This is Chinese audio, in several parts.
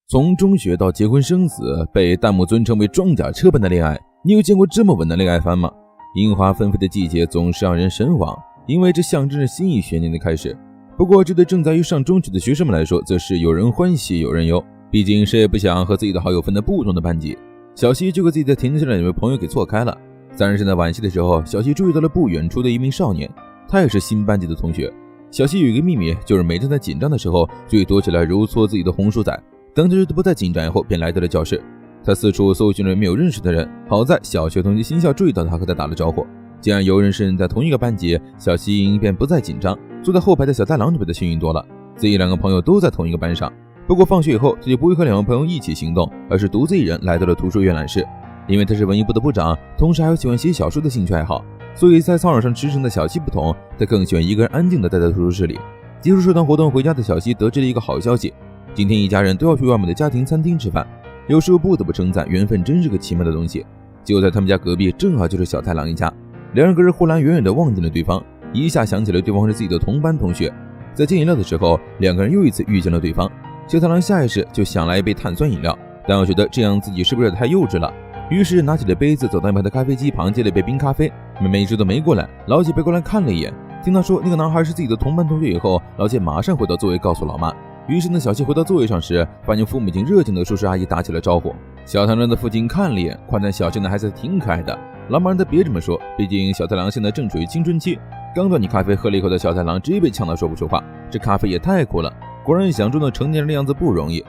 从中学到结婚生子，被弹幕尊称为装甲车般的恋爱，你有见过这么稳的恋爱番吗？樱花纷飞的季节总是让人神往，因为这象征着新一学年的开始。不过这对正在于上中学的学生们来说，则是有人欢喜有人忧，毕竟谁也不想和自己的好友分在不同的班级。小西就和自己在田径社的两位朋友给错开了。3人正在晚自习的时候，小西注意到了不远处的一名少年，他也是新班级的同学。小西有一个秘密，就是每当在紧张的时候，就会躲起来揉搓自己的红薯仔。等着不再紧张以后，便来到了教室。他四处搜寻了没有认识的人，好在小学同级新校注意到他，和他打了招呼。既然有认识人在同一个班级，小西便不再紧张。坐在后排的小太郎就比他幸运多了，自己2个朋友都在同一个班上。不过放学以后，他就不会和2个朋友一起行动，而是独自一人来到了图书阅览室。因为他是文艺部的部长，同时还有喜欢写小说的兴趣爱好，所以在操场上驰骋的小西不同，他更喜欢一个人安静地待在图书室里。结束社团活动回家的小西得知了一个好消息，今天一家人都要去外面的家庭餐厅吃饭。有时候不得不称赞，缘分真是个奇妙的东西。就在他们家隔壁，正好就是小太郎一家。2人隔着护栏远远地望见了对方，一下想起了对方是自己的同班同学。在接饮料的时候，2个人又一次遇见了对方。小太郎下意识就想来一杯碳酸饮料，但我觉得这样自己是不是太幼稚了，于是拿起了杯子，走到一旁的咖啡机旁接了一杯冰咖啡。妹妹一直都没过来，老姐背过来看了一眼，听他说那个男孩是自己的同班同学以后，老姐马上回到座位告诉老妈。于是呢，小西回到座位上时，发现父母已经热情的叔叔阿姨打起了招呼。小太郎的父亲看了一眼，夸赞小西的孩子挺可爱的。老妈让他别这么说，毕竟小太郎现在正处于青春期。刚端起咖啡喝了一口的小太郎直接被呛到说不出话，这咖啡也太苦了，果然想中的成年人的样子不容易。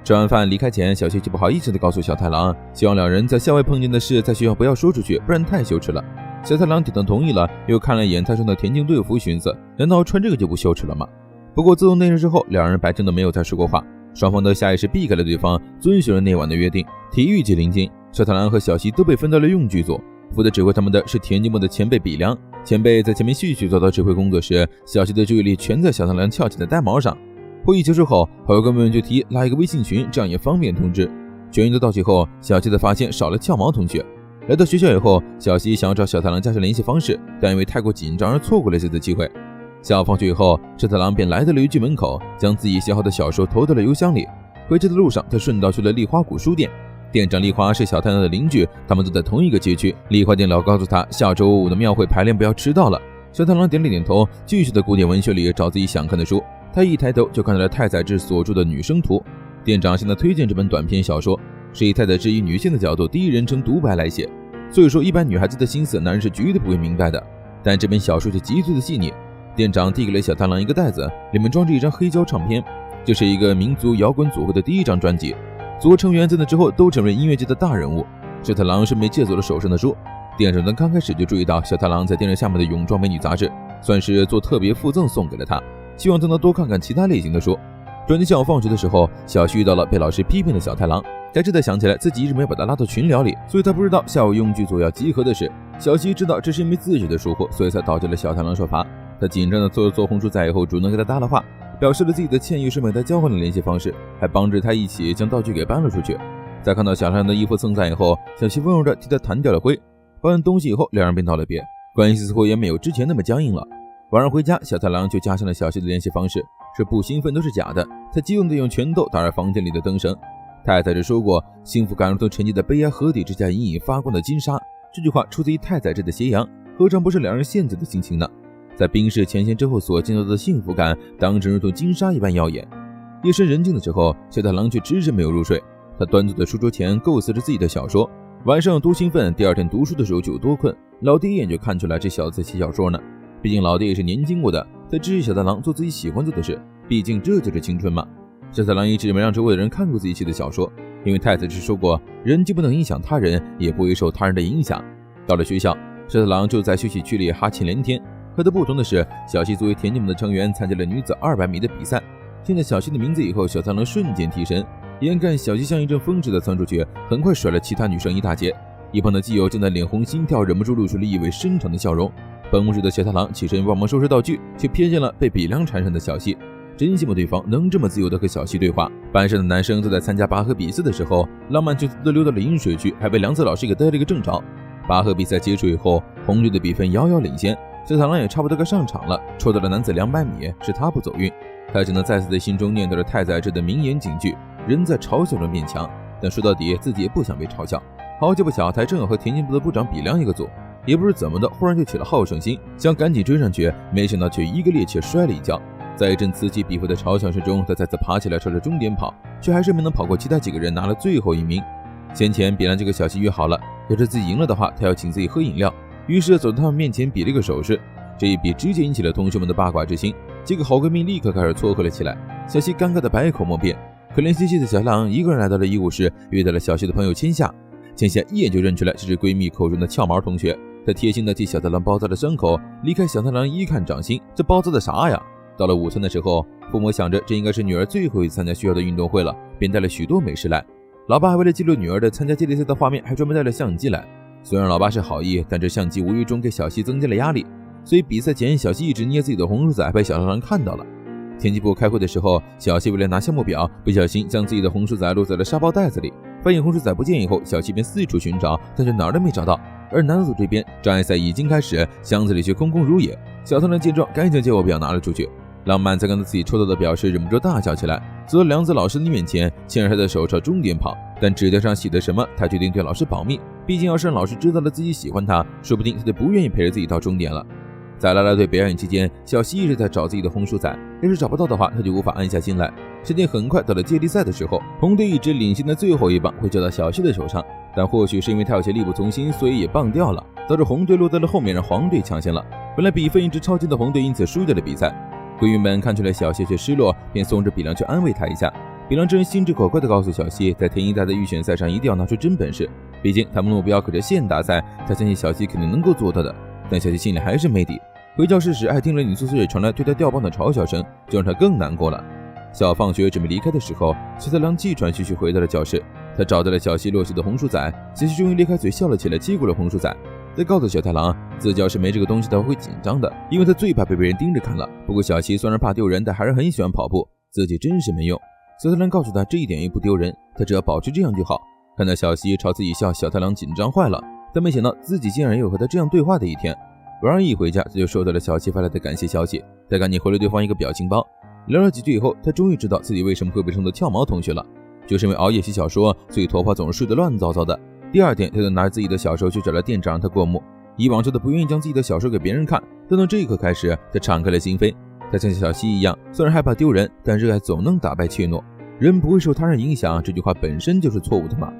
吃完饭离开前，小西就不好意思地告诉小太郎，希望2人在校外碰见的事在学校不要说出去，不然太羞耻了。小太郎点头同意了，又看了一眼他穿的田径队服，寻思难道穿这个就不羞耻了吗？不过自从那日之后，2人白天都没有再说过话，双方都下意识避开了对方，遵循了那晚的约定。体育季临近，小太郎和小西都被分到了用具组，负责指挥他们的是田径部的前辈比良。前辈在前面絮絮叨叨指挥工作时，小西的注意力全在小太郎翘起的呆毛上。会议结束后，好友哥们就提拉一个微信群，这样也方便通知。全员都到齐后，小西才发现少了翘毛同学。来到学校以后，小西想要找小太郎加上联系方式，但因为太过紧张而错过了这次机会。下午放学以后，小太郎便来到了邮局门口，将自己写好的小说投到了邮箱里。回家的路上，他顺道去了丽花谷书店。店长丽花是小太郎的邻居，他们都在同一个街区。丽花店老告诉他，下周5的庙会排练不要迟到了。小太郎点了点头，继续在古典文学里找自己想看的书。他一抬头就看到了太宰治所著的《女生图》。店长现在推荐这本短篇小说，是以太宰治以女性的角度第一人称独白来写，所以说一般女孩子的心思男人是绝对不会明白的，但这本小说却极度的细腻。店长递给了小太郎一个袋子，里面装着一张黑胶唱片，这是一个民族摇滚组合的第1张专辑，组合成员在那之后都成为音乐界的大人物。小太郎顺便借走了手上的书。店长刚开始就注意到小太郎在电视下面的泳装美女杂志，算是做特别附赠送给了他，希望他能多看看其他类型的书。转天下午放学的时候，小西遇到了被老师批评的小太郎，他这才想起来自己一直没有把他拉到群聊里，所以他不知道下午用具组要集合的事。小西知道这是因为自己的疏忽，所以才导致了小太郎受罚。他紧张的做红薯仔以后，主动给他搭了话，表示了自己的歉意，顺便他交换了联系方式，还帮着他一起将道具给搬了出去。在看到小太郎的衣服蹭散以后，小西温柔地替他弹掉了灰。搬完东西以后，2人便道了别，关系似乎也没有之前那么僵硬了。晚上回家，小太郎就加上了小西的联系方式，是不兴奋都是假的。他激动地用拳头打着房间里的灯绳。太宰治说过，幸福感如同沉寂在悲哀河底之下隐隐发光的金沙，这句话出自于太宰治的斜阳，何尝不是2人现在的心情呢？在冰释前嫌之后所见到的幸福感，当真如同金沙一般耀眼。夜深人静的时候，小太郎却迟迟没有入睡，他端坐在书桌前构思着自己的小说。晚上有多兴奋，第2天读书的时候就有多困。老爹一眼就看出来这小子在写小说呢，毕竟老爹也是年轻过的，他支持小太郎做自己喜欢做的事，毕竟这就是青春嘛。小太郎一直没让周围的人看过自己写的小说，因为太宰治说过，人既不能影响他人，也不会受他人的影响。到了学校，小太郎就在休息区里哈欠连天。和他不同的是，小西作为田径部的成员参加了女子200米的比赛。听到小西的名字以后，小太郎瞬间提神，眼看小西像一阵风似的窜出去，很快甩了其他女生一大截。一旁的基友正在脸红心跳，忍不住露出了意味深长的笑容。办公室的小太郎起身帮忙收拾道具，却瞥见了被比良缠上的小西，真羡慕对方能这么自由地和小西对话。班上的男生都在参加拔河比赛的时候，浪漫就都溜到了饮水区，还被梁子老师给逮了一个正着。拔河比赛结束以后，红队的比分遥遥领先，小太郎也差不多该上场了，抽到了男子200米，是他不走运。他只能再次在心中念叨着太宰治的名言警句：人在嘲笑中变强，但说到底自己也不想被嘲笑。好巧不巧，他还正好和田径部的部长比良一个组，也不知怎么的，忽然就起了好胜心，想赶紧追上去，没想到却一个趔趄摔了一跤。在一阵此起彼伏的嘲笑声中，他再次爬起来朝着终点跑，却还是没能跑过其他几个人，拿了最后一名。先前比良这个小西约好了，要是自己赢了的话，他要请自己喝饮料，于是走到他们面前比了一个手势。这一比直接引起了同学们的八卦之心，几个好闺蜜立刻开始撮合了起来。小西尴尬的百口莫辩，可怜兮兮的小太郎一个人来到了医务室，约到了小西的朋友千夏。千夏一眼就认出来这是闺蜜口中的翘毛同学，她贴心的替小太郎包扎了伤口。离开小太郎一看掌心，这包扎的啥呀？到了午餐的时候，父母想着这应该是女儿最后一次参加学校的运动会了，便带了许多美食来。老爸还为了记录女儿的参加接力赛的画面，还专门带了相机来。虽然老爸是好意，但这相机无意中给小西增加了压力，所以比赛前小西一直捏自己的红薯仔，被小太郎看到了。田径部开会的时候，小西为了拿项目表，不小心将自己的红薯仔落在了沙包袋子里。发现红薯仔不见以后，小西便四处寻找，但是哪儿都没找到。而男组这边障碍赛已经开始，箱子里却空空如也。小太郎见状，赶紧将借我表拿了出去。浪漫在看到自己抽到的表时，忍不住大笑起来，走到梁子老师的面前，牵着他的手朝终点跑。但纸条上写的什么，他决定对老师保密，毕竟要是让老师知道了自己喜欢他，说不定他就不愿意陪着自己到终点了。在啦啦队表演期间，小西一直在找自己的红薯仔，要是找不到的话，他就无法安下心来。时间很快到了接力赛的时候，红队一直领先的最后一棒会交到小西的手上，但或许是因为他有些力不从心，所以也棒掉了，导致红队落在了后面，让黄队抢先了。本来比分一直超近的红队因此输掉了比赛。闺蜜们看出来小西却失落，便送着比良去安慰他一下。比良真心直口快地告诉小西，在田径大赛预选赛上一定要拿出真本事，毕竟他们目标可是县大赛，他相信小西肯定能够做到的。但小西心里还是没底。回教室时，还听了女宿舍里传来对他掉棒的嘲笑声，就让他更难过了。下午放学准备离开的时候，小太郎气喘吁吁回到了教室，他找到了小西落下的红薯仔，小西终于咧开嘴笑了起来，接过了红薯仔。他告诉小太郎，自己要是没这个东西，他会紧张的，因为他最怕被别人盯着看了。不过小西虽然怕丢人，但还是很喜欢跑步，自己真是没用。小太郎告诉他，这一点也不丢人，他只要保持这样就好。看到小西朝自己笑，小太郎紧张坏了，但没想到自己竟然也有和他这样对话的一天。晚上一回家，他就收到了小西发来的感谢消息，他赶紧回了对方一个表情包。聊了几句以后，他终于知道自己为什么会被称作翘毛同学了，就是因为熬夜写小说，所以头发总是睡得乱糟糟的。第二天，他就拿着自己的小说去找了店长，让他过目。以往他不愿意将自己的小说给别人看，但从这一刻开始，他敞开了心扉。他像小西一样，虽然害怕丢人，但热爱总能打败怯懦。人不会受他人影响，这句话本身就是错误的嘛。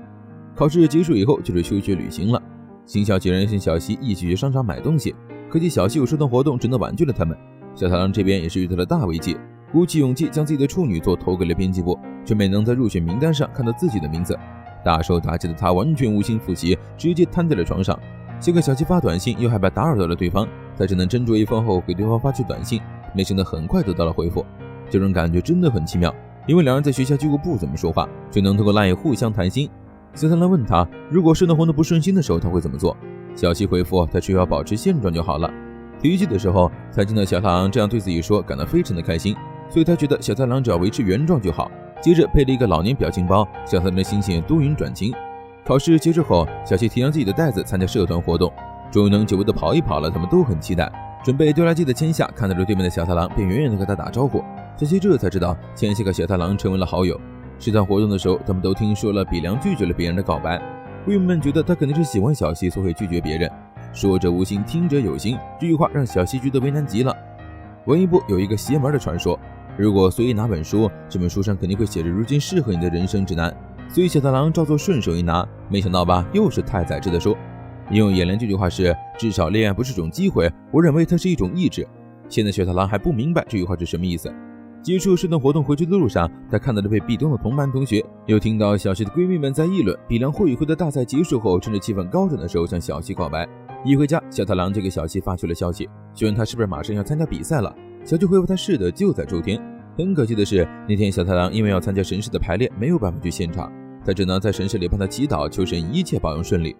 考试结束以后，就是休学旅行了。新校几人请小西一起去商场买东西，可惜小西有社团活动，只能婉拒了他们。小太郎这边也是遇到了大危机，鼓起勇气将自己的处女作投给了编辑部，却没能在入选名单上看到自己的名字。大受打击的他完全无心复习，直接瘫在了床上。先给小西发短信，又害怕打扰到了对方，他只能斟酌一番后给对方发去短信，没想到很快得到了回复。这种感觉真的很奇妙，因为两人在学校几乎不怎么说话，却能通过LINE互相谈心。小太郎问他，如果社团活动不顺心的时候他会怎么做？小西回复，他只要保持现状就好了。体育季的时候，才听到小太郎这样对自己说，感到非常的开心，所以他觉得小太郎只要维持原状就好。接着配了一个老年表情包，小太郎的心情多云转晴。考试结束后，小西提上自己的袋子参加社团活动，终于能久违的跑一跑了，他们都很期待。准备丢垃圾的千夏看到了对面的小太郎，便远远的和他打招呼。小西这才知道千夏和小太郎成为了好友。社团活动的时候，他们都听说了比良拒绝了别人的告白，闺蜜们觉得他肯定是喜欢小西，所以会拒绝别人。说者无心，听者有心，这句话让小西觉得为难极了。文艺部有一个邪门的传说，如果随意拿本书，这本书上肯定会写着如今适合你的人生指南，所以小太郎照做顺手一拿，没想到吧，又是太宰治的书。引用眼帘这句话是，至少恋爱不是种机会，我认为它是一种意志。现在小太郎还不明白这句话是什么意思。结束社团活动回去的路上，他看到了被壁咚的同班同学，又听到小西的闺蜜们在议论比良会与会的大赛结束后，趁着气氛高涨的时候向小西告白。一回家，小太郎就给小西发去了消息，询问他是不是马上要参加比赛了。小西回复他是的，就在周天。很可惜的是，那天小太郎因为要参加神社的排练，没有办法去现场，他只能在神社里帮他祈祷，求神一切保佑顺利。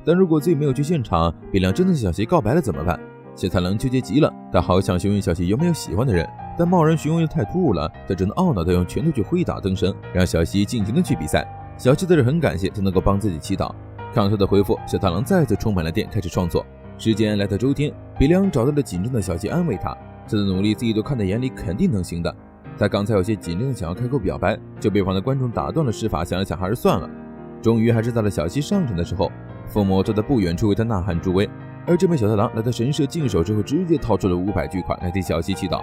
但如果自己没有去现场，比良真的向小西告白了怎么办？小太郎纠结极了，他好想询问小西有没有喜欢的人，但贸然询问又太突兀了，他只能懊恼地用拳头去挥打灯绳，让小西尽情的去比赛。小西则是很感谢他能够帮自己祈祷。看到他的回复，小太郎再次充满了电，开始创作。时间来到周天，比良找到了紧张的小西，安慰他，他的努力自己都看在眼里，肯定能行的。他刚才有些紧张的想要开口表白，就被旁的观众打断了施法，想了想还是算了。终于还是到了小西上场的时候，父母坐在不远处为他呐喊助威，而这名小太郎来到神社净手之后，直接掏出了500巨款来替小西祈祷。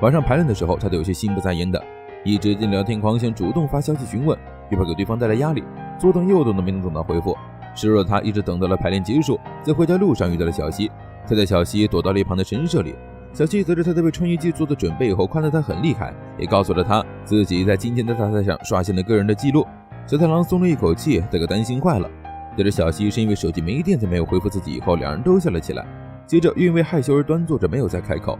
晚上排练的时候，他都有些心不在焉的，一直进聊天框想主动发消息询问，又怕给对方带来压力，左等右等都没能等到回复。失落的他一直等到了排练结束，在回家路上遇到了小西，他带小西躲到了一旁的神社里。小西得知他在为穿越机做的准备以后，夸得他很厉害，也告诉了他自己在今天的大赛上刷新了个人的记录。小太郎松了一口气，这个担心坏了。得知小西是因为手机没电才没有回复自己以后，两人都笑了起来。接着又因为害羞而端坐着没有再开口。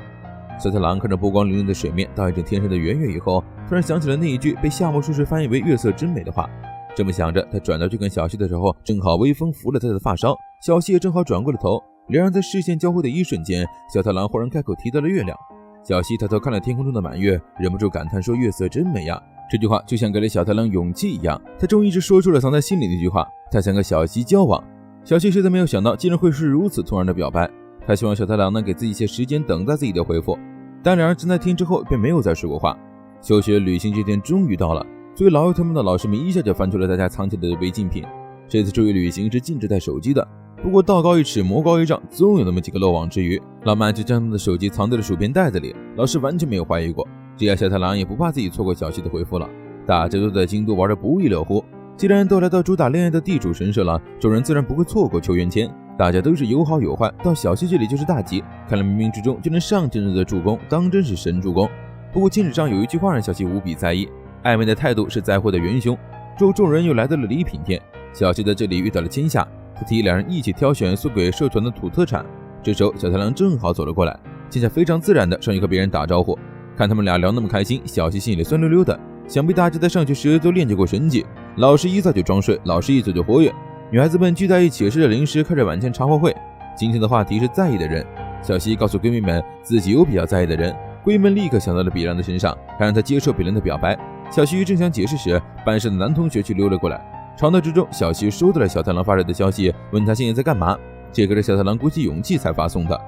小太郎看着波光粼粼的水面到一阵天上的圆月以后，突然想起了那一句被夏目漱石翻译为月色真美的话。这么想着，他转头去跟小西的时候，正好微风拂了他的发梢，小西也正好转过了头，两人在视线交汇的一瞬间，小太郎忽然开口提到了月亮。小西抬头看了天空中的满月，忍不住感叹说：“月色真美呀！”这句话就像给了小太郎勇气一样，他终于是说出了藏在心里的一句话，他想跟小西交往。小西实在没有想到，竟然会是如此突然的表白。他希望小太郎能给自己一些时间，等待自己的回复。但两人自那天之后便没有再说过话。休学旅行这天终于到了，作为老幼特们的老师们一下就翻出了大家藏起来的违禁品。这次出去旅行是禁止带手机的，不过道高一尺，魔高一丈，总有那么几个漏网之鱼。老曼就将他们的手机藏在了薯片袋子里，老师完全没有怀疑过。这样小太郎也不怕自己错过小西的回复了。大家都在京都玩得不亦乐乎，既然都来到主打恋爱的地主神社了，众人自然不会错过秋元签。大家都是有好有坏，到小西这里就是大吉，看来冥冥之中就能上天人的助攻，当真是神助攻。不过禁止上有一句话让小西无比在意，暧昧的态度是灾祸的元凶。之后众人又来到了礼品店，小西在这里遇到了千夏，他提议两人一起挑选送给社团的土特产。这时候小太郎正好走了过来，千夏非常自然的上去和别人打招呼。看他们俩聊那么开心，小西心里酸溜溜的，想必大家在上学时都练就过神技，老师一早就装睡，老师一早就活跃。女孩子们聚在一起吃着零食，开着晚间茶话会。今天的话题是在意的人，小西告诉闺蜜们自己有比较在意的人，闺蜜们立刻想到了比良的身上，还让他接受比良的表白。小西正想解释时，班上的男同学却溜了过来。吵闹之中，小西收到了小太郎发来的消息，问他现在在干嘛。这个是小太郎鼓起勇气才发送的。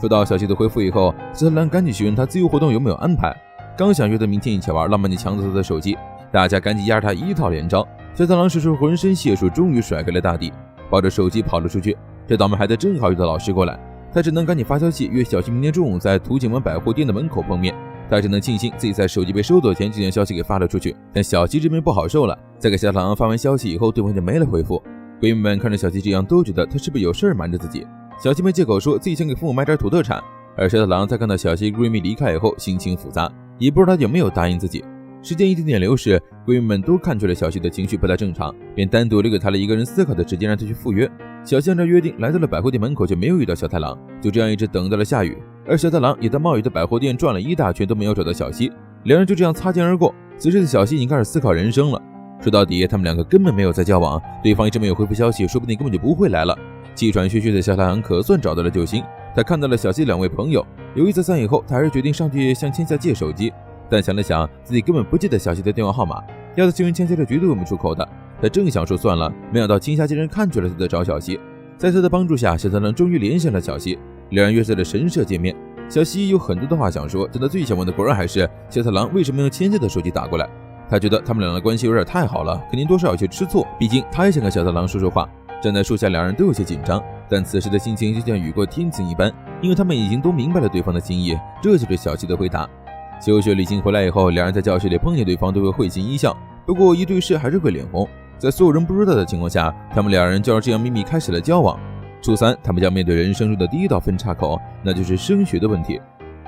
收到小西的回复以后，小太郎赶紧询问他自由活动有没有安排。刚想约他明天一起玩，浪漫地抢走他的手机，大家赶紧压着他一套连招。小太郎使出浑身解数，终于甩开了大地，抱着手机跑了出去。这倒霉孩子正好遇到老师过来，他只能赶紧发消息约小西明天中午在图景门百货店的门口碰面。他只能庆幸自己在手机被收走前就将消息给发了出去，但小西这边不好受了，在给小太郎发完消息以后，对方就没了回复。闺蜜们看着小西这样，都觉得他是不是有事瞒着自己。小西们借口说自己想给父母买点土特产，而小太郎在看到小西闺蜜离开以后，心情复杂，也不知道他有没有答应自己。时间一点点流逝，闺蜜们都看出了小西的情绪不太正常，便单独留给他了一个人思考的时间，让他去赴约。小西按照约定来到了百货店门口，却没有遇到小太郎，就这样一直等到了下雨。而小太郎也在冒雨的百货店转了一大圈，都没有找到小西，两人就这样擦肩而过。此时的小西已经开始思考人生了。说到底，他们两个根本没有在交往，对方一直没有回复消息，说不定根本就不会来了。气喘吁吁的小太郎可算找到了救星，他看到了小西两位朋友，有一次散以后，他还是决定上去向千夏借手机。但想了想，自己根本不记得小西的电话号码，要是去问千夏是绝对问不出口的。他正想说算了，没想到千夏竟然看出了他在找小西。在他的帮助下，小太郎终于联系了小西，两人约在了神社见面。小西有很多的话想说，但他最想问的果然还是小太郎为什么用千夏的手机打过来。他觉得他们俩的关系有点太好了，肯定多少有些吃醋，毕竟他也想跟小太郎说说话。站在树下，两人都有些紧张，但此时的心情就像雨过天晴一般，因为他们已经都明白了对方的心意。这就是小西的回答。休学旅行回来以后，两人在教室里碰见对方都会会心一笑，不过一对视还是会脸红。在所有人不知道的情况下，他们两人就这样秘密开始了交往。初三，他们将面对人生中的第一道分岔口，那就是升学的问题。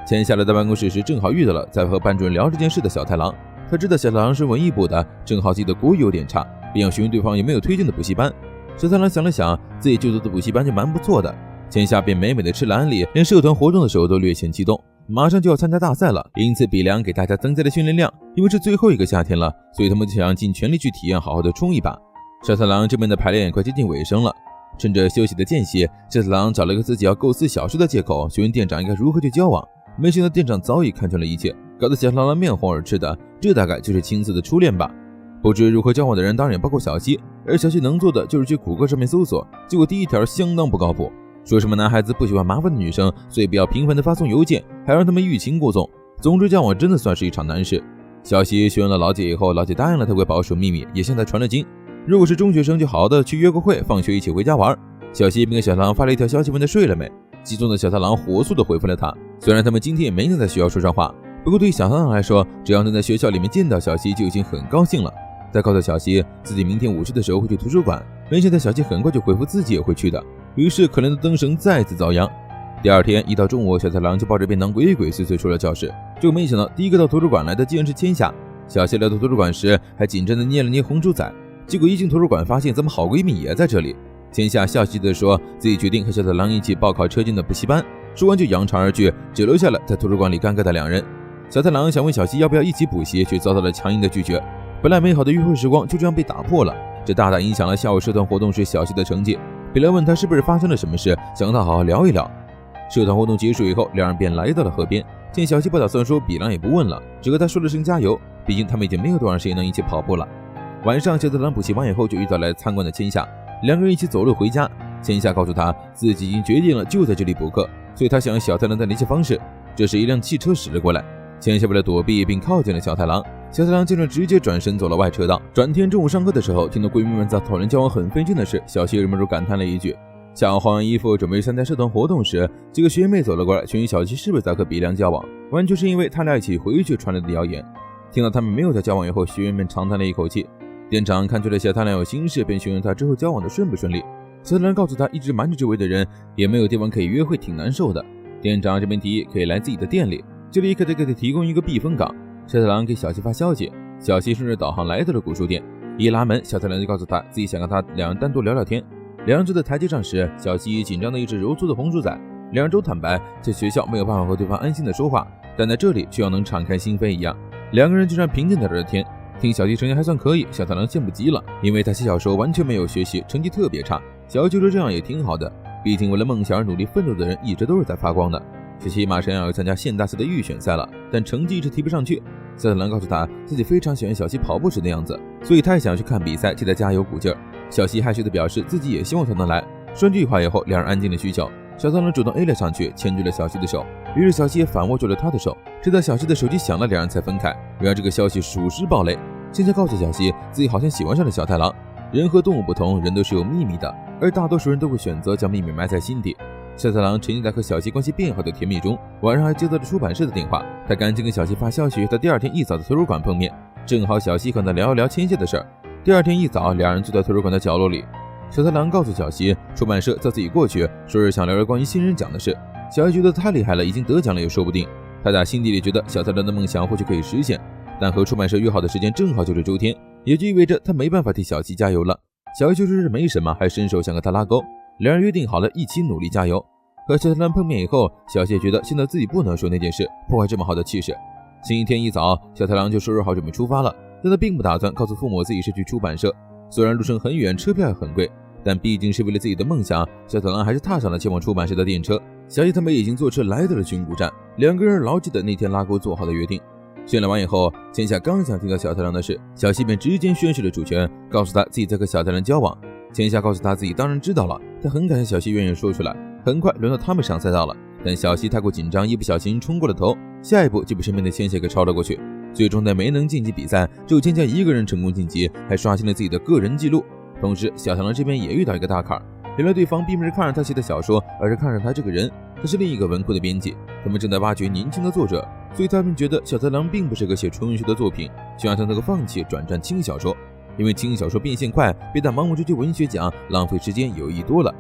千夏来到办公室时，正好遇到了在和班主任聊这件事的小太郎。他知道小太郎是文艺部的，正好自己的国语有点差，便要询问对方有没有推荐的补习班。小太郎想了想，自己就读的补习班就蛮不错的。千夏便美美的吃了安利，连社团活动的时候都略显激动，马上就要参加大赛了，因此比良给大家增加了训练量。因为是最后一个夏天了，所以他们就想尽全力去体验，好好的冲一把。小太郎这边的排练也快接近尾声了，趁着休息的间隙，小太郎找了个自己要构思小说的借口，询问店长应该如何去交往。没想到店长早已看穿了一切，搞得小太郎面红耳赤的，这大概就是青涩的初恋吧。不知如何交往的人当然也包括小西，而小西能做的就是去谷歌上面搜索，结果第一条相当不靠谱，说什么男孩子不喜欢麻烦的女生，所以不要频繁的发送邮件，还让他们欲擒故纵。总之交往真的算是一场难事。小西询问了老姐以后，老姐答应了她会保守秘密，也向她传了经，如果是中学生就好好的去约个会，放学一起回家玩。小西便给小太郎发了一条消息，问他睡了没。激动的小太郎火速的回复了他，虽然他们今天也没能在学校说上话，不过对于小太郎来说，只要能在学校里面见到小西就已经很高兴了。他告诉小西自己明天午睡的时候会去图书馆，没想到小西很快就回复自己也会去的，于是可怜的灯神再次遭殃。第二天一到中午，小太郎就抱着便当鬼鬼祟祟出了教室，就没想到第一个到图书馆来的竟然是千夏。小西来到图书馆时还紧张的捏了捏红猪仔，结果一进图书馆发现咱们好闺蜜也在这里。千夏笑嘻嘻地说自己决定和小太郎一起报考车间的补习班，说完就扬长而去，只留下了在图书馆里尴尬的两人。小太郎想问小西要不要一起补习，却遭到了强硬的拒绝。本来美好的约会时光就这样被打破了，这大大影响了下午社团活动时小西的成绩。别人问他是不是发生了什么事，想和他好好聊一聊。社团活动结束以后，两人便来到了河边。见小西不打算说比狼也不问了，只和他说了声加油，毕竟他们已经没有多长时间能一起跑步了。晚上小太郎补习完以后就遇到来参观的千夏，两个人一起走路回家。千夏告诉他自己已经决定了就在这里补课，所以他想要小太郎的联系方式。这时一辆汽车驶了过来，千夏为了躲避并靠近了小太郎，小太郎竟然直接转身走了外车道。转天中午上课的时候，听到闺蜜们在讨论交往很费劲的事，小西忍不住感叹了一句。下午换完衣服准备参加社团活动时，几个学妹走了过来，询问小西是不是在和比良交往，完全是因为他俩一起回去传来的谣言。听到他们没有在交往以后，学员们长叹了一口气。店长看出了小太郎有心事，便询问他之后交往的顺不顺利。小太郎告诉他，一直瞒着周围的人，也没有地方可以约会，挺难受的。店长这边提议可以来自己的店里，这里可得给他提供一个避风港。小太郎给小西发消息，小西顺着导航来到了古书店，一拉门，小太郎就告诉他自己想跟他两人单独聊聊天。两人坐在台阶上时，小西紧张的一只揉搓的红猪仔。两人都坦白在学校没有办法和对方安心的说话，但在这里却要能敞开心扉一样。两个人就这样平静的聊着天。听小西成绩还算可以，小太郎羡慕极了，因为他小时候完全没有学习，成绩特别差。小西觉得这样也挺好的，毕竟为了梦想而努力奋斗的人一直都是在发光的。小西马上要参加县大赛的预选赛了，但成绩一直提不上去。小太郎告诉他自己非常喜欢小西跑步时的样子，所以他也想去看比赛，替他加油鼓劲儿。小西害羞地表示自己也希望他能来。说这句话以后，两人安静了许久。小太郎主动 A 了上去，牵住了小西的手，于是小西也反握住了他的手。直到小西的手机响了，两人才分开。然而这个消息属实爆雷。现在告诉小西自己好像喜欢上了小太郎。人和动物不同，人都是有秘密的，而大多数人都会选择将秘密埋在心底。小太郎沉浸在和小西关系变好的甜蜜中，晚上还接到了出版社的电话，他赶紧跟小西发消息，到第二天一早的图书馆碰面，正好小西和他聊一聊签下的事儿。第二天一早，两人坐在图书馆的角落里，小太郎告诉小西，出版社叫自己过去，说是想聊聊关于新人奖的事。小西觉得太厉害了，已经得奖了也说不定。他打心底里觉得小太郎的梦想或许可以实现，但和出版社约好的时间正好就是周天，也就意味着他没办法替小西加油了。小西就说是没什么，还伸手想和他拉钩，两人约定好了一起努力加油。和小太郎碰面以后，小西觉得现在自己不能说那件事，破坏这么好的气势。星期天一早，小太郎就收拾好准备出发了，但他并不打算告诉父母自己是去出版社。虽然路程很远，车票也很贵，但毕竟是为了自己的梦想，小太郎还是踏上了前往出版社的电车。小西他们已经坐车来到了巡谷站，两个人牢记的那天拉钩做好的约定。宣了完以后，千夏刚想听到小太郎的事，小西便直接宣誓了主权，告诉他自己在和小太郎交往。千夏告诉他自己当然知道了，他很感谢小西愿意说出来。很快轮到他们上赛道了，但小西太过紧张，一不小心冲过了头，下一步就被身边的千夏给超了过去。最终在没能晋级比赛，只有千夏一个人成功晋级，还刷新了自己的个人纪录。同时小太郎这边也遇到一个大坎，原来对方并不是看上他写的小说，而是看上他这个人。他是另一个文库的编辑，他们正在挖掘年轻的作者，所以他们觉得小太郎并不是个写纯文学的作品，希望他能够放弃转战轻小说，因为轻小说变现快，比他盲目追求文学奖浪费时间有益多了。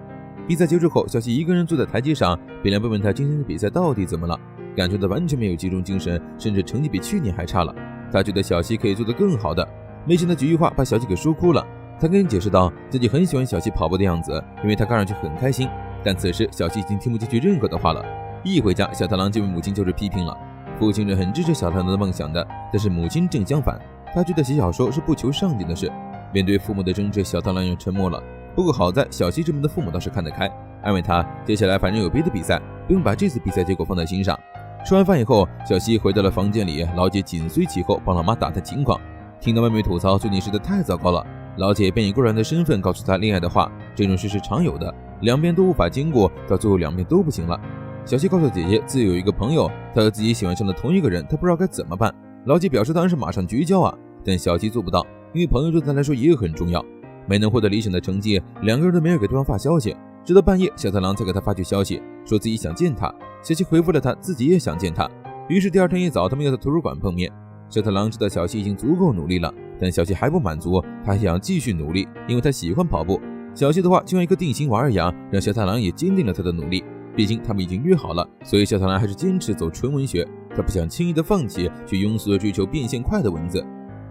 比赛结束后，小西一个人坐在台阶上，别人问他今天的比赛到底怎么了，感觉他完全没有集中精神，甚至成绩比去年还差了。他觉得小西可以做得更好的，没想到几句话把小西给说哭了。他跟人解释道自己很喜欢小西跑步的样子，因为他看上去很开心。但此时小西已经听不进去任何的话了。一回家，小太郎就被母亲就是批评了。父亲是很支持小太郎的梦想的，但是母亲正相反，他觉得写小说是不求上进的事。面对父母的争执，小太郎又沉默了。不过好在小西这边的父母倒是看得开，安慰他接下来反正有别的比赛，不用把这次比赛结果放在心上。吃完饭以后，小西回到了房间里，老姐紧随其后帮老妈打探情况。听到妹妹吐槽最近实在太糟糕了，老姐便以过来人的身份告诉她恋爱的话，这种事是常有的，两边都无法兼顾，到最后两边都不行了。小西告诉姐姐自己有一个朋友，他和自己喜欢上了同一个人，他不知道该怎么办。老纪表示当然是马上绝交啊，但小西做不到，因为朋友对他来说也很重要。没能获得理想的成绩，两个人都没有给对方发消息，直到半夜小太郎才给他发去消息，说自己想见他。小西回复了他自己也想见他，于是第二天一早他们又在图书馆碰面。小太郎知道小西已经足够努力了，但小西还不满足，他还想继续努力，因为他喜欢跑步。小西的话就像一个定心丸一样，让小太郎也坚定了他的努力。毕竟他们已经约好了，所以小太郎还是坚持走纯文学，他不想轻易的放弃去庸俗的追求变现快的文字。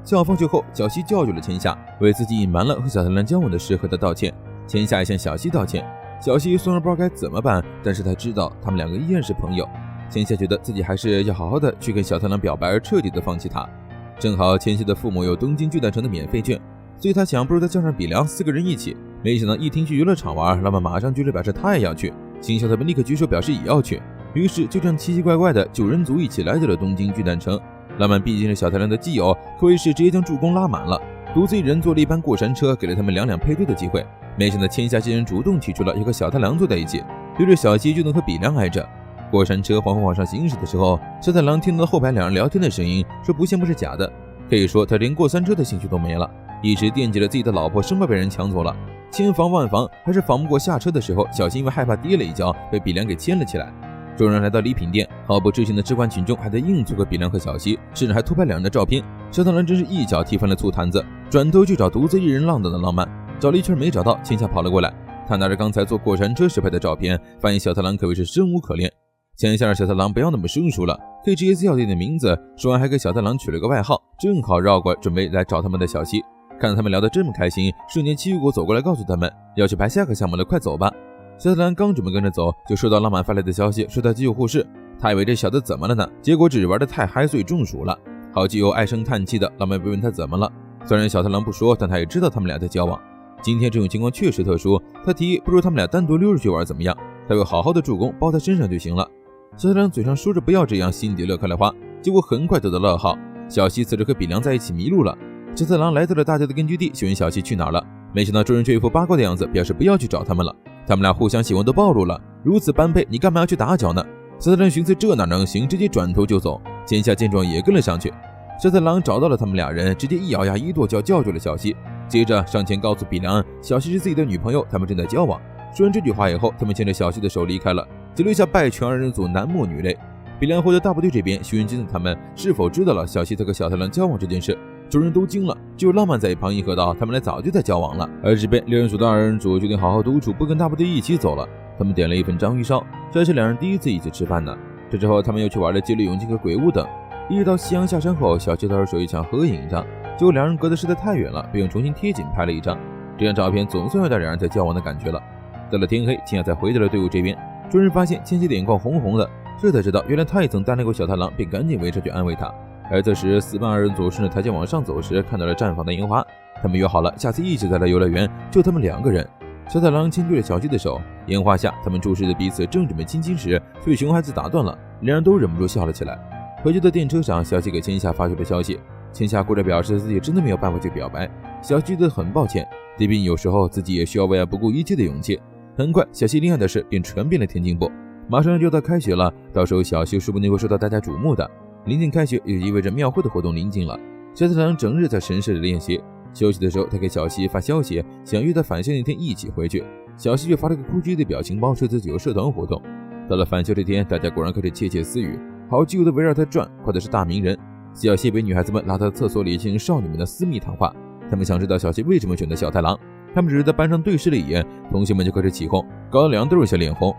下午放学后，小西叫住了千夏，为自己隐瞒了和小太郎交往的事和他道歉。千夏也向小西道歉，小西虽然不知道该怎么办，但是他知道他们两个依然是朋友。千夏觉得自己还是要好好的去跟小太郎表白，而彻底的放弃他。正好千夏的父母有东京巨蛋城的免费券，所以他想不如再叫上比良4个人一起。没想到一听去游乐场玩，老板马上举手表示他也要去，秦小太们立刻举手表示也要去，于是就这样奇奇怪怪的9人组一起来到了东京巨蛋城。老板毕竟是小太郎的基友，可谓是直接将助攻拉满了，独自一人坐了一班过山车，给了他们两配对的机会。没想到千夏竟然主动提出了要和小太郎坐在一起，对着小西就能和比良挨着。过山车缓缓往上行驶的时候，小太郎听到后排两人聊天的声音，说不羡慕是假的，可以说他连过山车的兴趣都没了，一直惦记着自己的老婆，生怕被人抢走了。千防万防，还是防不过下车的时候，小西因为害怕跌了一跤，被比良给牵了起来。众人来到礼品店，毫不知情的吃饭群众还在硬凑合比良和小西，甚至还偷拍两人的照片。小太郎真是一脚踢翻了醋坛子，转头去找独自一人浪荡的浪漫，找了一圈没找到，千夏跑了过来，他拿着刚才坐过山车时拍的照片，发现小太郎可谓是生无可恋。千夏让小太郎不要那么生疏了，可以直接叫自己的名字，说完还给小太郎取了个外号，正好绕过准备来找他们的小西。看到他们聊得这么开心，瞬间奇遇果走过来告诉他们要去排下个项目了，快走吧。小太郎刚准备跟着走，就收到浪漫发来的消息，说他急有护士。他以为这小子怎么了呢，结果只是玩得太嗨，所以中暑了。好基友唉声叹气的，浪漫被问他怎么了。虽然小太郎不说，但他也知道他们俩在交往。今天这种情况确实特殊，他提议不如他们俩单独溜着去玩怎么样，他有好好的助攻包在身上就行了。小太郎嘴上说着不要这样，心底乐开了花，结果很快得到了噩耗。小西此时和比良在一起迷路了。小太郎来到了大家的根据地，询问小西去哪儿了，没想到众人却一副八卦的样子，表示不要去找他们了，他们俩互相喜欢都暴露了，如此般配，你干嘛要去打搅呢？小太郎寻思这哪能行，直接转头就走。千夏见状也跟了上去。小太郎找到了他们俩人，直接一咬牙一跺脚叫住了小西，接着上前告诉比良小西是自己的女朋友，他们正在交往。说完这句话以后，他们牵着小西的手离开了，只留下拜权二人组男默女泪。比良回到大部队这边，询问金子他们是否知道了小西在和小太郎交往这件事。众人都惊了，只有浪漫在一旁应和道他们俩早就在交往了。而这边6人组的2人组决定好好独处，不跟大部队一起走了。他们点了一份章鱼烧，这是2人第一次一起吃饭呢。这之后他们又去玩了激流勇进和鬼屋等，一直到夕阳下山后，小西倒是手一想合影一张，结果2人隔得实在太远了，便又重新贴紧拍了一张。这张照片总算有点2人在交往的感觉了。到了天黑，千夏才回到了队伍这边，众人发现千玺的眼眶红红的，这才知道原来他也曾单恋过小太郎，便赶紧围上去安慰他。而这时4班2人组顺着台阶往上走时，看到了绽放的樱花，他们约好了下次一起再来游乐园，就他们2个人。小太郎牵对了小西的手，烟花下他们注视着彼此，正准备亲亲时，被熊孩子打断了，2人都忍不住笑了起来。回去的电车上，小西给千夏发出了消息，千夏哭着表示自己真的没有办法去表白，小西觉得很抱歉，毕竟有时候自己也需要为爱不顾一切的勇气。很快小西恋爱的事便传遍了天津部，马上就到开学了，到时候小西说不定会受到大家瞩目的。临近开学也意味着庙会的活动临近了，小太郎整日在神社里练习，休息的时候他给小西发消息，想约他返校那天一起回去，小西却发了个哭唧的表情包，说自己有社团活动。到了返校这天，大家果然开始窃窃私语，好基友都围绕他转，快的是大名人。小西被女孩子们拉到厕所里进行少女们的私密谈话，他们想知道小西为什么选择小太郎，他们只是在班上对视了一眼，同学们就开始起哄，搞得2人都有些脸红。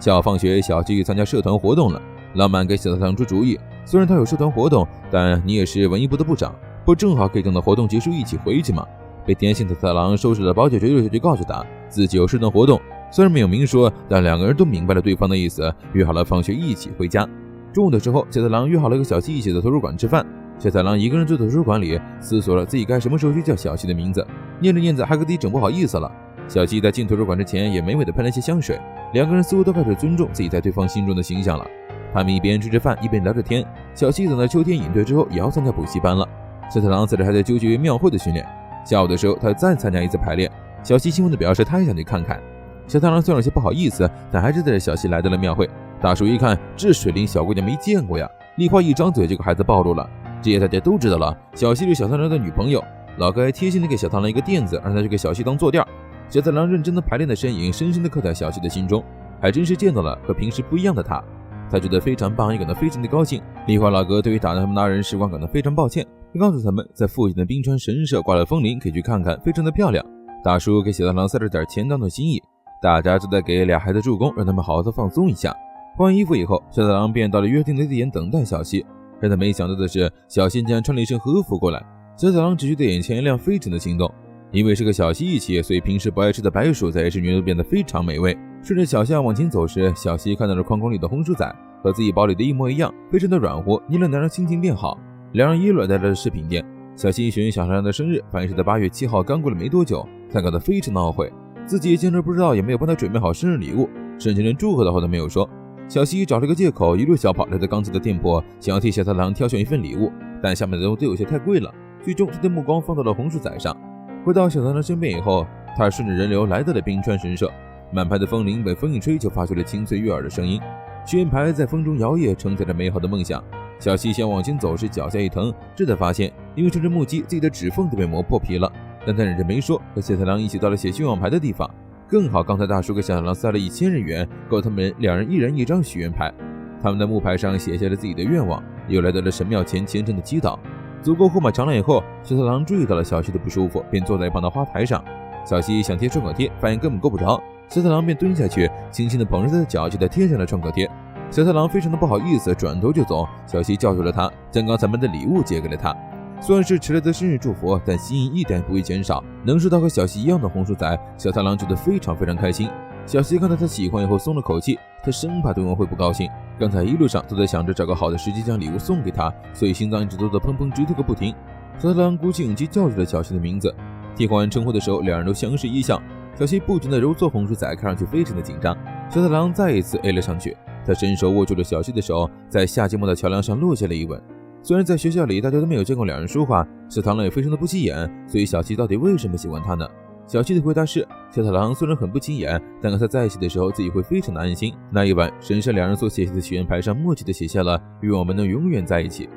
下午放学，小西去参加社团活动了，浪漫给小太郎出主意，虽然他有社团活动，但你也是文艺部的部长，不正好可以等到活动结束一起回去吗？被点醒的太郎收拾了包就追了下去，告诉他自己有社团活动，虽然没有明说，但2个人都明白了对方的意思，约好了放学一起回家。中午的时候，小太郎约好了和小西一起在图书馆吃饭，小太郎一个人坐在图书馆里思索了自己该什么时候去叫小西的名字，念着念着还给自己整不好意思了。小西在进图书馆之前也美美的喷了些香水，2个人似乎都开始尊重自己在对方心中的形象了。他们一边吃着饭一边聊着天，小西等到秋天隐退之后也要参加补习班了。小太郎此时还在纠结于庙会的训练，下午的时候他再参加一次排练，小西兴奋地表示他也想去看看。小太郎虽然有些不好意思，但还是带着小西来到了庙会。大叔一看这水灵小姑娘没见过呀，立话一张嘴就给孩子暴露了，这些大家都知道了，小西是小太郎的女朋友，老哥还贴心的给小太郎一个垫子，让他去给小西当坐垫。小太郎认真的排练的身影深深的刻在小西的心中，还真是见到了和平时不一样的他。他觉得非常棒，也感到非常的高兴。梨花老哥对于打断他们那人时光感到非常抱歉，他告诉他们在附近的冰川神社挂了风铃，可以去看看，非常的漂亮。大叔给小太郎塞了点钱当做心意，大家都在给俩孩子助攻，让他们好好的放松一下。换完衣服以后，小太郎便到了约定的地点等待小西。让他没想到的是，小西竟然穿了一身和服过来。小太郎只觉得眼前一亮，非常的心动。因为是个小西一起，所以平时不爱吃的白薯在夜市里都变得非常美味。顺着小巷往前走时，小西看到了筐筐里的红薯仔，和自己包里的一模一样，非常的软和，捏了男人心情变好。两人一路来到了饰品店，小西询问小太郎的生日，反映是在8月7号，刚过了没多久。他感到非常的懊悔，自己竟然不知道也没有帮他准备好生日礼物，甚至连祝贺的话都没有说。小西找了个借口，一路小跑来到刚才的店铺，想要替小太郎挑选一份礼物，但下面的都有些太贵了。最终他的目光放到了红薯仔上。回到小太郎身边以后，他顺着人流来到了冰川神社。满排的风铃被风一吹，就发出了清脆悦耳的声音。许愿牌在风中摇曳，承载着美好的梦想。小西想往前走时，脚下一疼，这才发现因为顺着木屐，自己的指缝都被磨破皮了。但他忍着没说，和小太郎一起到了写希望牌的地方。更好，刚才大叔给小太郎塞了1000日元，够他们两人一人一张许愿牌。他们在木牌上写下了自己的愿望，又来到了神庙前虔诚的祈祷。足够货码长了以后，小太郎注意到了小西的不舒服，便坐在一旁的花台上。小西想贴创可贴，发现根本够不着，小太郎便蹲下去，轻轻地捧着他的脚，就给他贴上了创可贴。小太郎非常的不好意思，转头就走。小西叫住了他，将刚才买的礼物借给了他。虽然是迟来的生日祝福，但心意一点不会减少。能收到和小西一样的红薯仔，小太郎觉得非常开心。小西看到他喜欢以后松了口气，他生怕对方会不高兴。刚才一路上都在想着找个好的时机将礼物送给他，所以心脏一直都在砰砰直跳个不停。小太郎鼓起勇气叫出了小西的名字。替换称呼的时候，两人都相视一笑。小西不停地揉搓红薯仔，看上去非常的紧张。小太郎再一次 A 了上去，他伸手握住了小西的手，在下季末的桥梁上落下了一吻。虽然在学校里大家都没有见过两人说话，小太郎也非常的不起眼，所以小西到底为什么喜欢他呢？小西的回答是，小太郎虽然很不起眼，但和他在一起的时候自己会非常的安心。那一晚，神社两人所写下的许愿牌上默契地写下了愿我们能永远在一起。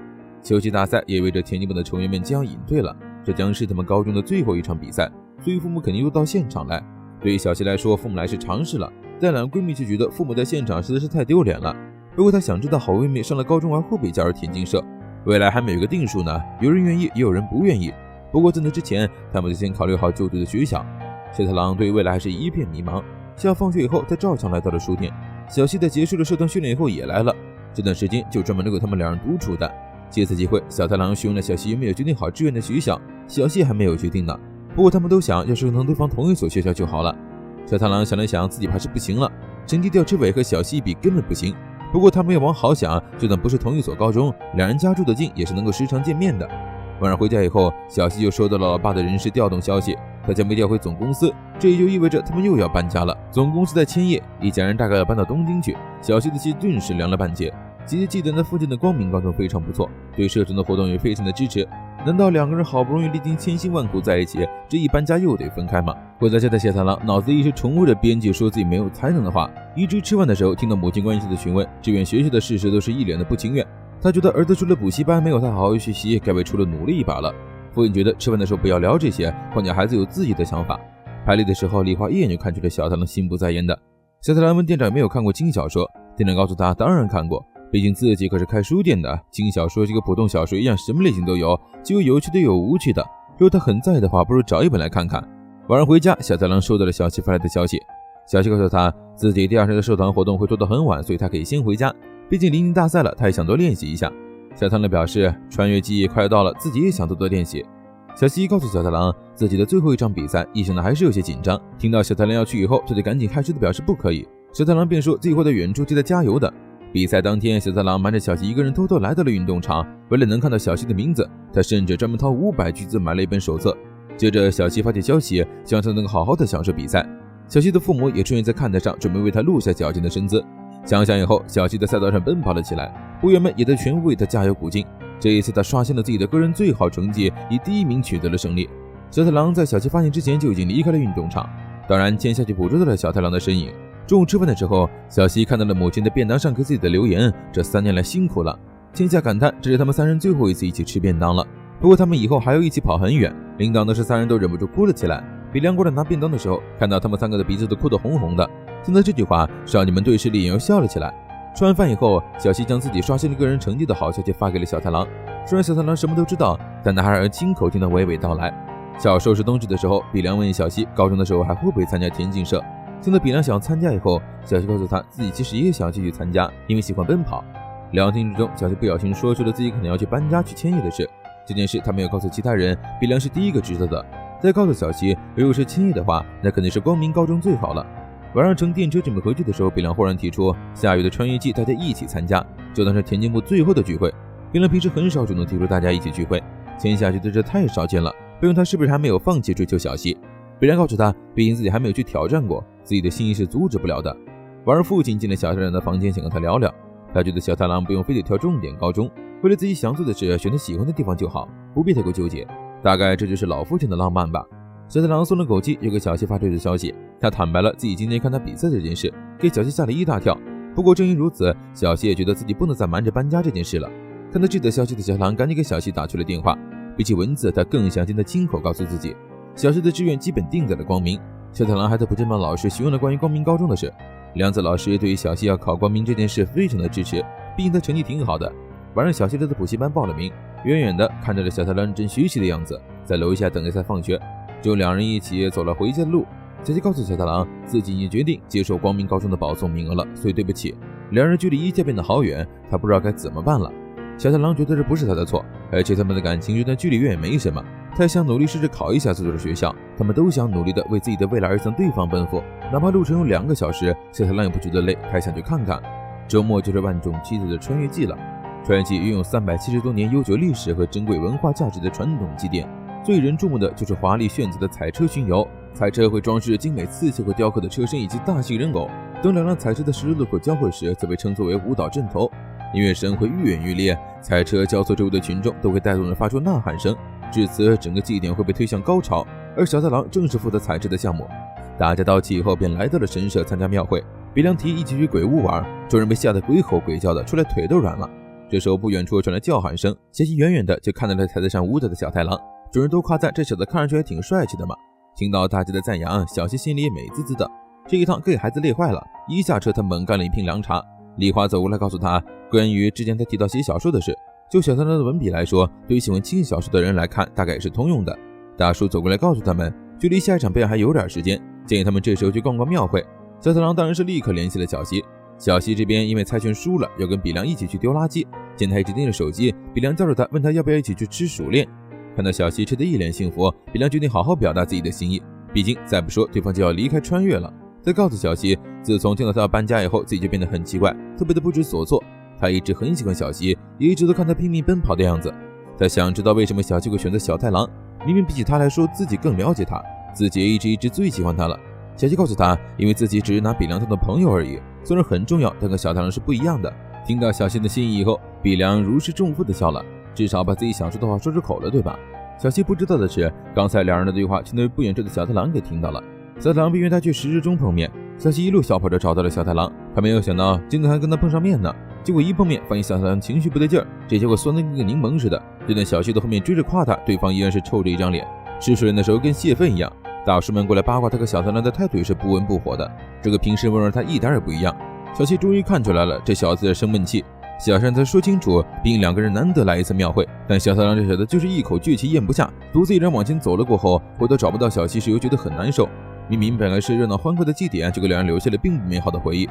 秋季大赛也意味着田径部的成员们将要隐退了，这将是他们高中的最后一场比赛，所以父母肯定都到现场来。对于小西来说，父母来是常事了，但两闺蜜却觉得父母在现场实在是太丢脸了。不过她想知道好闺蜜上了高中而会不会加入田径社，未来还没有个定数呢，有人愿意也有人不愿意。不过在那之前，他们就先考虑好就读的学校。小太郎对未来还是一片迷茫。下放学以后，他照常来到了书店。小西在结束了社团训练以后也来了，这段时间就专门留给他们两人独处的。借此机会，小太郎询问了小西有没有决定好志愿的学校，小西还没有决定呢。不过他们都想，要是能对方同一所学校就好了。小太郎想了想，自己怕是不行了，成绩吊车尾和小西比根本不行。不过他没有往好想，就算不是同一所高中，两人家住得近，也是能够时常见面的。晚上回家以后，小西就收到了老爸的人事调动消息，他将被调回总公司，这也就意味着他们又要搬家了。总公司在千叶，一家人大概要搬到东京去。小西的心顿时凉了半截。姐姐记得那附近的光明高中非常不错，对社团的活动也非常的支持。难道两个人好不容易历经千辛万苦在一起，这一搬家又得分开吗？回到家的小太郎脑子一直重复着编辑说自己没有才能的话，一直吃饭的时候听到母亲关心的询问志愿学校的事实，都是一脸的不情愿。他觉得儿子除了补习班没有他好好学习，该为除了努力一把了。父亲觉得吃饭的时候不要聊这些，况且孩子有自己的想法。排练的时候，梨花一眼就看出了小太郎心不在焉的。小太郎问店长有没有看过轻小说，店长告诉他当然看过，毕竟自己可是开书店的。轻小说就跟普通小说一样，什么类型都有，既有有趣的又有无趣的。如果他很在意的话，不如找一本来看看。晚上回家，小太郎收到了小西发来的消息，小西告诉他自己第二天的社团活动会拖得很晚，所以他可以先回家，毕竟离近大赛了，他也想多练习一下。小太郎表示穿越记忆快到了，自己也想多多练习。小西告诉小太郎自己的最后一场比赛，一想呢还是有些紧张。听到小太郎要去以后，就得赶紧害羞的表示不可以。小太郎便说自己会在远处替他加油的。比赛当天，小太郎瞒着小西一个人偷偷来到了运动场，为了能看到小西的名字，他甚至专门掏500巨资买了一本手册。接着小西发起消息，希望他能够好好的享受比赛。小西的父母也出现在看台上，准备为他录下矫健的身姿。想想以后，小西在赛道上奔跑了起来，会员们也在全部为他加油鼓劲。这一次他刷新了自己的个人最好成绩，以第1名取得了胜利。小太郎在小西发现之前就已经离开了运动场，当然签下去捕捉到了小太郎的身影。中午吃饭的时候，小西看到了母亲的便当上给自己的留言，这3年来辛苦了。千夏感叹这是他们3人最后一次一起吃便当了，不过他们以后还要一起跑很远。临当的是3人都忍不住哭了起来。比良过来拿便当的时候，看到他们3个的鼻子都哭得红红的。听到这句话，少女们对视里也又笑了起来。吃完饭以后，小西将自己刷新了个人成绩的好消息发给了小太郎。虽然小太郎什么都知道，但他还是亲口听得娓娓道来。小收拾冬至的时候，比良问小西高中的时候还会不会参加田径社。听到比良想参加以后，小西告诉他自己其实也想继续参加，因为喜欢奔跑。聊天之中，小西不小心说出了自己可能要去搬家去迁业的事。这件事他没有告诉其他人，比良是第一个知道的。再告诉小西，如果是迁业的话，那肯定是光明高中最好了。晚上乘电车准备回去的时候，比良忽然提出下雨的穿越季大家一起参加，就当是田径部最后的聚会。比良平时很少主动提出大家一起聚会，千夏觉得这太少见了，不用他是不是还没有放弃追求小西。比良告诉他，毕竟自己还没有去挑战过，自己的心意是阻止不了的。晚上父亲进了小太郎的房间，想跟他聊聊。他觉得小太郎不用非得挑重点高中，为了自己想做的事选择喜欢的地方就好，不必太过纠结。大概这就是老父亲的浪漫吧。小太郎松了口气，又给小西发这个消息。他坦白了自己今天看他比赛这件事，给小西吓了一大跳。不过正因如此，小西也觉得自己不能再瞒着搬家这件事了。看到这则消息的小太郎赶紧给小西打去了电话。比起文字，他更相信他亲口告诉自己，小西的志愿基本定在了光明。小太郎还特不这帮老师询问了关于光明高中的事。梁子老师对于小西要考光明这件事非常的支持，毕竟他成绩挺好的。晚上小西来到补习班报了名，远远的看着了小太郎认真学习的样子，在楼下等着他放学。就2人一起走了回家的路。小西告诉小太郎，自己已经决定接受光明高中的保送名额了，所以对不起。2人距离一下变得好远，他不知道该怎么办了。小太郎觉得这不是他的错，而且他们的感情这段距离远也没什么。他想努力试着考一下这所学校，他们都想努力的为自己的未来而向对方奔赴，哪怕路程有2个小时，小太郎也不觉得累，还想去看看。周末就是万众期待的穿越季了。穿越季拥有370多年悠久历史和珍贵文化价值的传统祭典。最引人注目的就是华丽炫彩的彩车巡游，彩车会装饰精美刺绣和雕刻的车身以及大型人偶。等2辆彩车的十字路口交汇时，则被称作为舞蹈阵头，音乐声会愈演愈烈，彩车交错周围的群众都会带动人发出呐喊声。至此，整个祭典会被推向高潮。而小太郎正是负责彩车的项目。大家到齐以后，便来到了神社参加庙会。比良提议一起去鬼屋玩，众人被吓得鬼吼鬼叫的，出来腿都软了。这时候，不远处传来叫喊声，小西远远的就看到了台子上舞蹈的小太郎。众人都夸赞这小子看上去还挺帅气的嘛。听到大家的赞扬，小西心里也美滋滋的。这一趟给孩子累坏了，一下车他猛干了一瓶凉茶。丽花走过来告诉他关于之前他提到写小说的事。就小太郎的文笔来说，对于喜欢轻小说的人来看，大概也是通用的。大叔走过来告诉他们，距离下一场表演还有点时间，建议他们这时候去逛逛庙会。小太郎当然是立刻联系了小西。小西这边因为猜拳输了，要跟比良一起去丢垃圾。见他一直盯着手机，比良叫住他，问他要不要一起去吃薯链。看到小西吃得一脸幸福，比良决定好好表达自己的心意，毕竟再不说对方就要离开穿越了。再告诉小西，自从听到他要搬家以后，自己就变得很奇怪，特别的不知所措。他一直很喜欢小西，也一直都看他拼命奔跑的样子。他想知道为什么小西会选择小太郎，明明比起他来说自己更了解他，自己也一直最喜欢他了。小西告诉他，因为自己只是拿比良当的朋友而已，虽然很重要，但跟小太郎是不一样的。听到小西的心意以后，比良如释重负的笑了，至少把自己想说的话说出口了，对吧？小西不知道的是，刚才2人的对话全都被不远处的小太郎给听到了。小太郎并约他去10日中碰面。小西一路小跑着找到了小太郎，他没有想到今天还跟他碰上面呢。结果一碰面，发现小太郎情绪不对劲儿，这家伙酸得跟个柠檬似的。就在小西的后面追着夸他，对方依然是臭着一张脸，吃水的时候跟泄愤一样。大叔们过来八卦他和小太郎的态度也是不温不火的，这个平时温柔他一点也不一样。小西终于看出来了，这小子在生闷气。小山才说清楚，毕竟2个人难得来一次庙会，但小太郎这小子就是一口倔气咽不下，独自一人往前走了过后，回头找不到小西时又觉得很难受。明明本来是热闹欢快的祭典，就给2人留下了并不美好的回忆。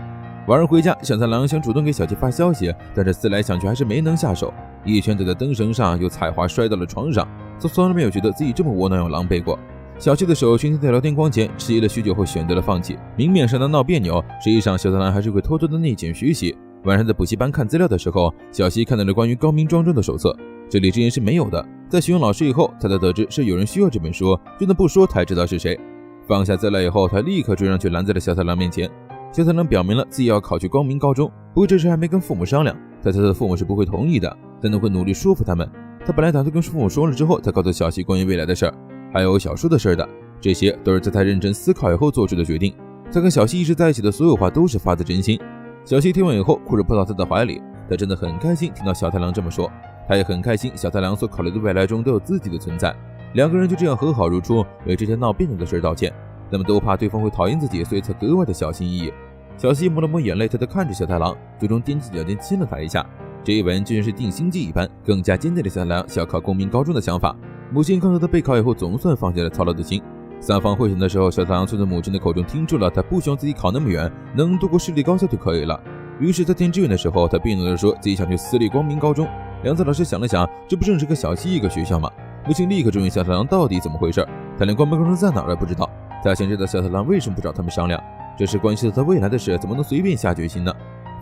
晚上回家，小太郎想主动给小西发消息，但是思来想去还是没能下手，一拳打在灯绳上，又踩滑摔到了床上。他从来没有觉得自己这么窝囊又狼狈过。小西的手轻轻在聊天框前迟疑了许久后选择了放弃，明面上的闹别扭，实际上小太郎还是会偷偷的内检学习。晚上在补习班看资料的时候，小西看到了关于高明庄周的手册，这里之前是没有的。在询问老师以后，他才得知是有人需要这本书，就算不说他也知道是谁。放下资料以后，他立刻追上去拦在了小太郎面前。小太郎表明了自己要考去光明高中，不过这事还没跟父母商量，他的父母是不会同意的，但他会努力说服他们。他本来打算跟父母说了之后，才告诉小西关于未来的事儿，还有小叔的事的，这些都是在他认真思考以后做出的决定。他跟小西一直在一起的所有话都是发自真心。小西听完以后，哭着扑到他的怀里，他真的很开心听到小太郎这么说，他也很开心小太郎所考虑的未来中都有自己的存在。两个人就这样和好如初，为之前闹别扭的事道歉。他们都怕对方会讨厌自己，所以才格外的小心翼翼。小希抹了抹眼泪，他就看着小太郎，最终踮起脚尖亲了他一下。这一吻就像是定心剂一般，更加坚定了小太郎想考公民高中的想法。母亲看到他备考以后，总算放下了操劳的心。三方会审的时候，小太郎从母亲的口中听出了他不希望自己考那么远，能读过私立高校就可以了。于是，在填志愿的时候，他别扭地说自己想去私立光明高中。梁子老师想了想，这不正是跟小希一个学校吗？母亲立刻质问小太郎到底怎么回事，他连光明高中在哪儿都不知道。他想知道小太郎为什么不找他们商量，这是关系到他未来的事，怎么能随便下决心呢？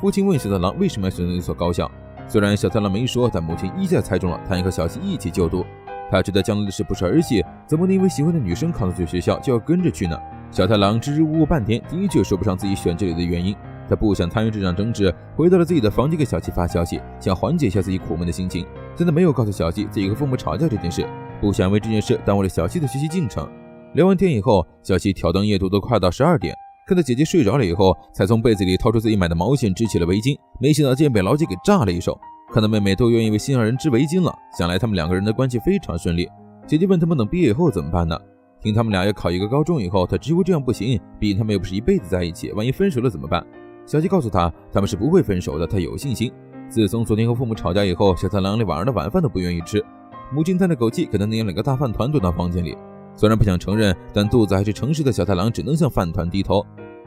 父亲问小太郎为什么要选择那所高校，虽然小太郎没说，但母亲一下猜中了他要和小希一起就读。他觉得将来的事不是儿戏，怎么能因为喜欢的女生考到这学校就要跟着去呢？小太郎支支吾吾半天，的确说不上自己选这里的原因。他不想参与这场争执，回到了自己的房间给小希发消息，想缓解一下自己苦闷的心情。真的没有告诉小希自己和父母吵架这件事，不想为这件事耽误了小希的学习进程。聊完天以后，小希挑灯夜读都快到12点，看到姐姐睡着了以后，才从被子里掏出自己买的毛线织起了围巾，没想到竟然被老姐给炸了一手。看到妹妹都愿意为心上人织围巾了，想来他们两个人的关系非常顺利。姐姐问他们等毕业以后怎么办呢？听他们俩要考一个高中以后，他直呼这样不行，毕竟他们又不是一辈子在一起，万一分手了怎么办？小希告诉他们是不会分手的，他有信心。自从昨天和父母吵架以后，小太郎连晚上的晚饭都不愿意吃。母亲叹了口气，给他捏了个大饭团，躲到房间里。虽然不想承认，但肚子还是诚实的小太郎只能向饭团低头。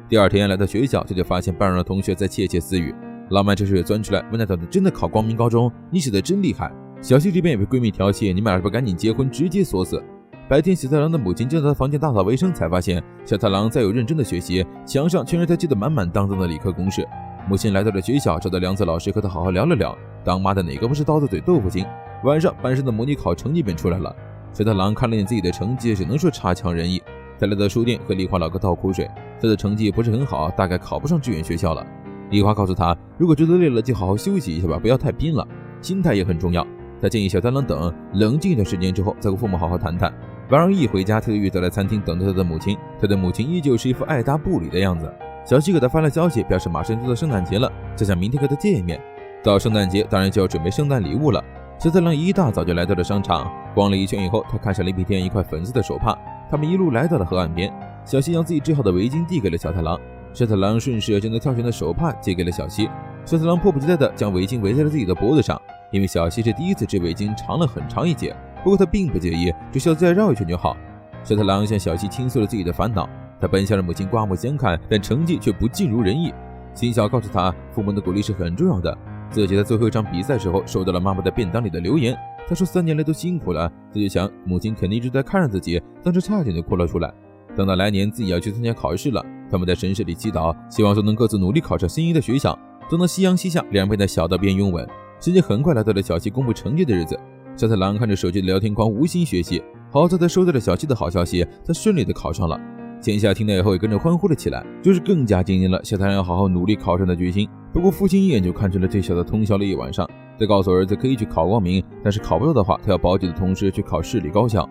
第二天来到学校，就发现班上的同学在窃窃私语。老麦这时也钻出来问他到底真的考光明高中，你写的真厉害。小希这边也被闺蜜调戏，你们俩是不是赶紧结婚直接锁死？白天小太郎的母亲就在他房间打扫卫生，才发现小太郎再有认真的学习，墙上全是他记得满满当当的理科公式。母亲来到了学校，找到梁子老师和他好好聊了聊，当妈的哪个不是刀子嘴豆腐心。晚上班上的模拟考成绩便出来了，小太郎看了眼自己的成绩，只能说差强人意。他来到书店和丽华老哥倒苦水，他的成绩不是很好，大概考不上志愿学校了。丽华告诉他，如果觉得累了就好好休息一下吧，不要太拼了，心态也很重要。他建议小太郎等冷静一段时间之后再和父母好好谈谈。晚上一回家，他就遇到了餐厅等着他的母亲，他的母亲依旧是一副爱答不理的样子。小希给他发了消息，表示马上就到圣诞节了，就想明天和他见一面。到圣诞节当然就要准备圣诞礼物了。小太郎一大早就来到了商场，逛了一圈以后，他看上了一片一块粉色的手帕。他们一路来到了河岸边，小希将自己织好的围巾递给了小太郎，小太郎顺势将那挑选的手帕借给了小希。小太郎迫不及待地将围巾围在了自己的脖子上，因为小希是第一次织围巾，长了很长一截，不过他并不介意，只需要再绕一圈就好。小太郎向小希倾诉了自己的烦恼，他本想让母亲刮目相看，但成绩却不尽如人意。心小告诉他，父母的鼓励是很重要的。自己在最后一场比赛时候收到了妈妈的便当里的留言，他说3年来都辛苦了，他就想母亲肯定一直在看着自己，当时差点就哭了出来。等到来年自己要去参加考试了，他们在神社里祈祷，希望说能各自努力考上心仪的学校。等到夕阳西下，两人便在小道边拥吻。时间很快来到了小希公布成绩的日子，小太郎看着手机的聊天框，无心学习。好在他收到了小希的好消息，他顺利的考上了。天下听到以后也跟着欢呼了起来，就是更加坚定了小太郎要好好努力考上的决心。不过父亲一眼就看出了这小子通宵了一晚上，他告诉儿子可以去考光明，但是考不到的话，他要保级的同时去考市里高校。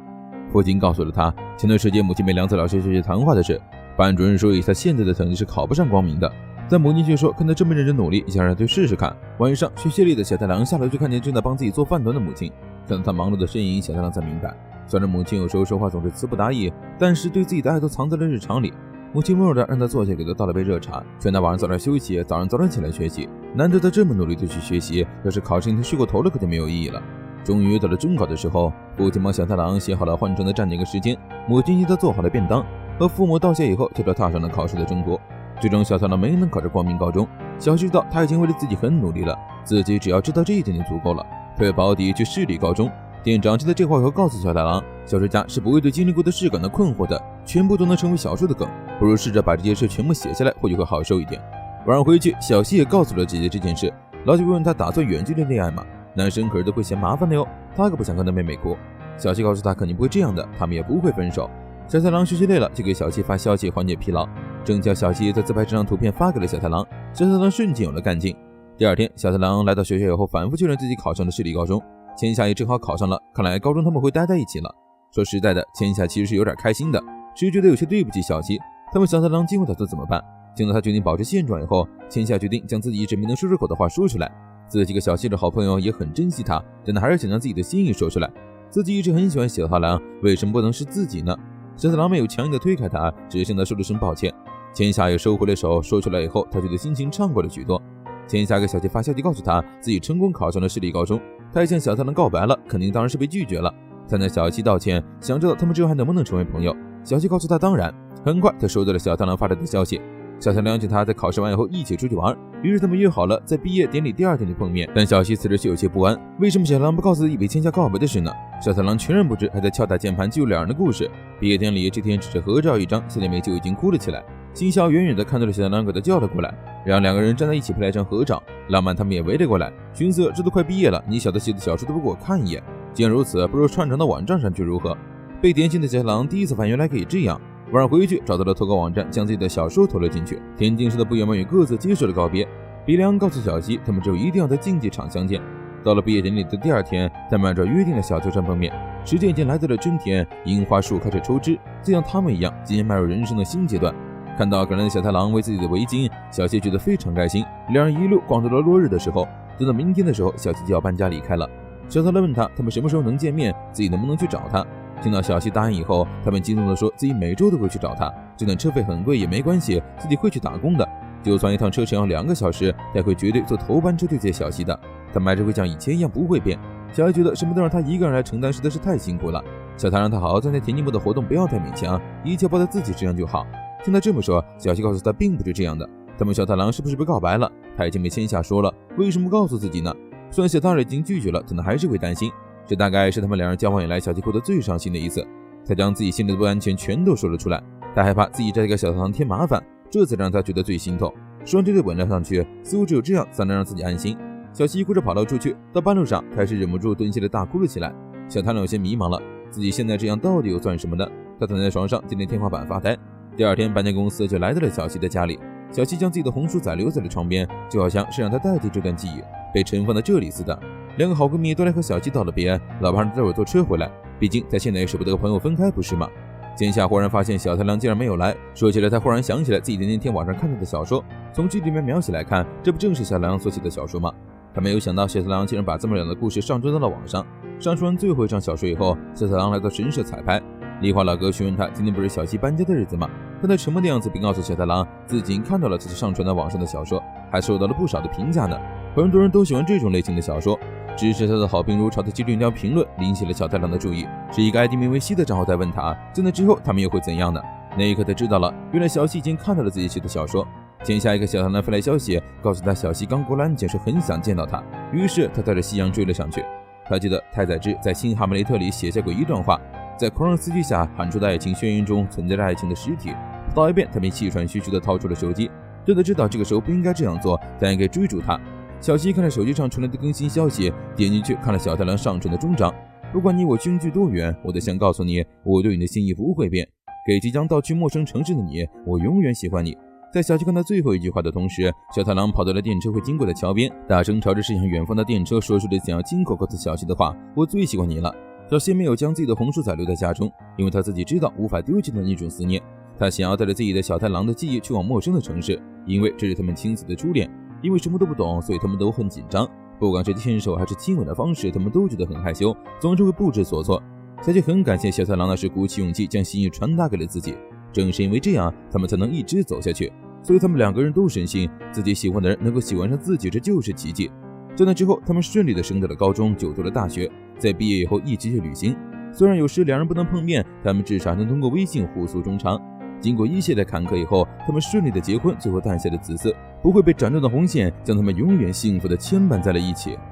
父亲告诉了他前段时间母亲被梁子老师学习谈话的事，班主任说他现在的成绩是考不上光明的，但母亲却说看他这么认真努力，想让他去试试看。晚上学习里的小太郎下楼就看见正在帮自己做饭团的母亲，看到他忙碌的身影，小太郎才明白，虽然母亲有时候说话总是词不达意，但是对自己的爱都藏在了日常里。母亲温柔地让他坐下，给他倒了杯热茶，劝他晚上早点休息，早点起来学习。难得他这么努力的去学习，要是考试那天睡过头了，可就没有意义了。终于到了中考的时候，父亲帮小太郎写好了换乘的站点和时间，母亲替他做好了便当，和父母道谢以后，就踏上了考试的征途。最终小太郎没能考上光明高中，小希知道他已经为了自己很努力了，自己只要知道这一点就足够了，退保底去市里高中。店长听到这话以后告诉小太郎，小说家是不会对经历过的事感到困惑的，全部都能成为小说的梗，不如试着把这些事全部写下来，或许会好受一点。晚上回去，小希也告诉了姐姐这件事，老姐问他打算远距离恋爱吗？男生可是都会嫌麻烦的哟，他可不想看到妹妹哭。小希告诉他肯定不会这样的，他们也不会分手。小太郎学习累了，就给小希发消息缓解疲劳，正巧小希在自拍这张图片发给了小太郎，小太郎瞬间有了干劲。第二天，小太郎来到学校以后，反复确认自己考上了市立高中，千夏也正好考上了，看来高中他们会待在一起了。说实在的，千夏其实是有点开心的，只是觉得有些对不起小希。他问小太郎今后打算怎么办，听到他决定保持现状以后，千夏决定将自己一直没能说出口的话说出来。自己和小希的好朋友也很珍惜他，但他还是想将自己的心意说出来。自己一直很喜欢小太郎，为什么不能是自己呢？小太郎没有强硬的推开他，只是向他说了声抱歉。千夏也收回了手，说出来以后，他觉得心情畅快了许多。千夏给小希发消息告诉他自己成功考上了私立高中，他也向小太郎告白了，肯定当然是被拒绝了。他向小希道歉，想知道他们之后还能不能成为朋友。小希告诉他当然。很快他收到了小太郎发来的消息，小太郎邀请他在考试完以后一起出去玩，于是他们约好了在毕业典礼第2天就碰面。但小希此时却有些不安，为什么小太郎不告诉自己被千夏告白的事呢？小太郎全然不知，还在敲打键盘记录两人的故事。毕业典礼这天只是合照一张，小姐妹就已经哭了起来。新校远远的看到了小太郎，给他叫了过来，让两个人站在一起拍了一张合照。浪漫他们也围了过来，寻思这都快毕业了，你小子写的小说都不给我看一眼，既然如此，不如传传到网站上去如何？被点醒的小太郎第一次发现原来可以这样。晚上回去找到了投稿网站，将自己的小说投了进去。田径社的不远万与各自接受了告别。比良告诉小希，他们之后一定要在竞技场相见。到了毕业典礼的第2天，他们按照约定的小球场碰面。时间已经来到了春天，樱花树开始抽枝，就像他们一样，即将迈入人生的新阶段。看到可怜的小太郎为自己的围巾，小希觉得非常开心。两人一路逛到了落日的时候，等到明天的时候，小希就要搬家离开了。小太郎问他们什么时候能见面，自己能不能去找他。听到小希答应以后，他们激动地说自己每周都会去找他，就算车费很贵也没关系，自己会去打工的。就算一趟车程要2个小时，他会绝对坐头班车去接小希的。他们还是会像以前一样不会变。小希觉得什么都让他一个人来承担实在是太辛苦了。小太让他好好参加田径部的活动，不要太勉强，一切包在自己身上就好。听他这么说，小希告诉他并不是这样的。他问小太郎是不是被告白了，他已经被千夏说了，为什么不告诉自己呢？虽然小太郎已经拒绝了，但他还是会担心。这大概是他们两人交往以来小希哭得最伤心的一次。他将自己心里的不安全全都说了出来，他害怕自己再给小太郎添麻烦，这才让他觉得最心痛。说完这对吻了上去，似乎只有这样才能让自己安心。小希哭着跑了出去，到半路上开始忍不住蹲下来大哭了起来。小太郎有些迷茫了，自己现在这样到底又算什么呢？他躺在床上盯着天花板发呆。第2天搬家公司就来到了小希的家里，小希将自己的红书仔留在了床边，就好像是让他代替这段记忆被尘放在这里似的。2个好闺蜜都来和小希道了别，老婆让她待会坐车回来，毕竟她现在也舍不得和朋友分开，不是吗？今夏忽然发现小太郎竟然没有来，说起来他忽然想起来自己的那天晚上看到的小说，从剧里面描写来看，这不正是小太郎所写的小说吗？他没有想到小太郎竟然把这么两的故事上传到了网上。上传完最后一张小说以后，小太郎来到神社彩排，梨花老哥询问他今天不是小希搬家的日子吗？看他沉默的样子，并告诉小太郎自己已经看到了这次上传到网上的小说，还受到了不少的评价呢。很多人都喜欢这种类型的小说。支持他的好评如潮的记录条评论引起了小太郎的注意，是一个 ID 名为西的账号在问他，在那之后他们又会怎样呢？那一刻他知道了，原来小希已经看到了自己写的小说。接下一个小太郎发来消息，告诉他小希刚过来安检时很想见到他，于是他带着夕阳追了上去。他记得太宰治在《新哈姆雷特》里写下过一段话，在狂热司机下喊出的爱情宣言中存在着爱情的实体。跑到一遍，他便气喘吁吁地掏出了手机，真的知道这个时候不应该这样做，但应该追逐他。小希看了手机上传来的更新消息，点进去看了小太郎上传的终章。不管你我相距多远，我都想告诉你，我对你的心意不会变。给即将到去陌生城市的你，我永远喜欢你。在小希看到最后一句话的同时，小太郎跑到了电车会经过的桥边，大声朝着驶向远方的电车说出了想要亲口告诉小希的话：我最喜欢你了。小希没有将自己的红书仔留在家中，因为他自己知道无法丢弃的那种思念。他想要带着自己的小太郎的记忆去往陌生的城市，因为这是他们亲子的初恋。因为什么都不懂，所以他们都很紧张，不管是牵手还是亲吻的方式，他们都觉得很害羞，总是会不知所措。小希很感谢小太郎那时鼓起勇气将心意传达给了自己，正是因为这样，他们才能一直走下去。所以他们2个人都深信自己喜欢的人能够喜欢上自己，这就是奇迹。在那之后，他们顺利的升到了高中，就读了大学，在毕业以后一起去旅行。虽然有时2人不能碰面，他们至少能通过微信互诉衷肠。经过一系列坎坷以后，他们顺利的结婚，最后诞下的子嗣不会被斩断的红线将他们永远幸福的牵绊在了一起。